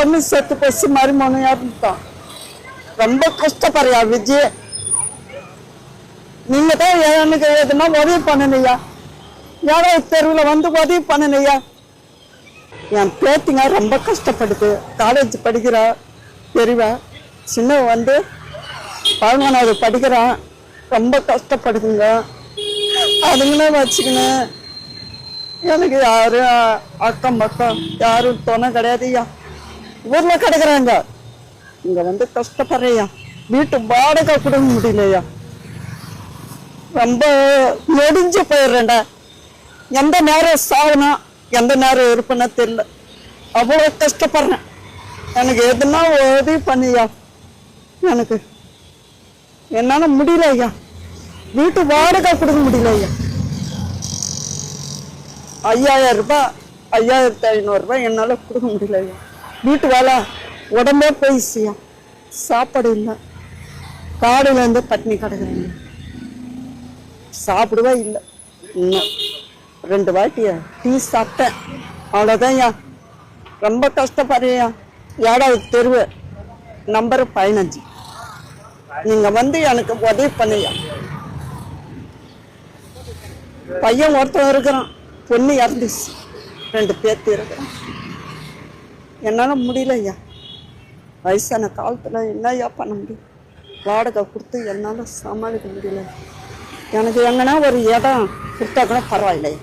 பொண்ணு செத்து போச்சு, மருமகனும் இறந்துட்டான். ரொம்ப கஷ்டப்படுறியா விஜய். நீங்க தான் எனக்கு எதுனா உதவி பண்ணலையா, யாராவது தெருவில் வந்து உதவி பண்ணலையா. என் பேத்திங்க ரொம்ப கஷ்டப்படுது, காலேஜ் படிக்கிறா, பெரியவா. சின்ன வந்து 11வது படிக்கிறான், ரொம்ப கஷ்டப்படுதுங்க. அதுங்களே வச்சுக்கினேன். எனக்கு யாரும் அக்கம் பக்கம் யாரும் துணை கிடையாதுயா. ஊர்ல கிடைக்கிறாங்க, இங்க வந்து கஷ்டப்படுறையா. வீட்டு வாடகை கொடுக்க முடியலையா. ரொம்ப நொடிஞ்சு போயிடுறேன்டா. எந்த நேரம் சாகணும் எந்த நேரம் இருப்பேன்னா தெரியல. அவ்வளோ கஷ்டப்படுறேன். எனக்கு எதுனா உதவி பண்ணியா. எனக்கு என்னால முடியல ஐயா. வீட்டு வாடகை கொடுக்க முடியல ஐயா. 5000 ரூபாய் 5500 ரூபாய் என்னால கொடுக்க முடியல ஐயா. வீட்டு வேலை உடம்பே போயிடுச்சியா. சாப்பாடு இல்லை, காடுல இருந்து பட்டினி கிடக்குறேங்க. சாப்பிடவே இல்லை. இன்னும் 2 வாட்டியா டீ சாப்பிட்டேன், அவ்வளோதான் ஐயா. ரொம்ப கஷ்டப்படுறியா. 7வது தெருவு நம்பர் 15. நீங்க வந்து எனக்கு உதவி பண்ணியா. பையன் ஒருத்தன் இருக்கிறான், பொண்ணு இறந்துச்சு, 2 பேர்த்து இருக்கிறான். என்னால முடியல ஐயா. வயசான காலத்துல என்னையா பண்ண முடியும். வாடகை கொடுத்து என்னால சமாளிக்க முடியல. எனக்கு எங்கன்னா ஒரு இடம் கொடுத்தா கூட பரவாயில்லையா.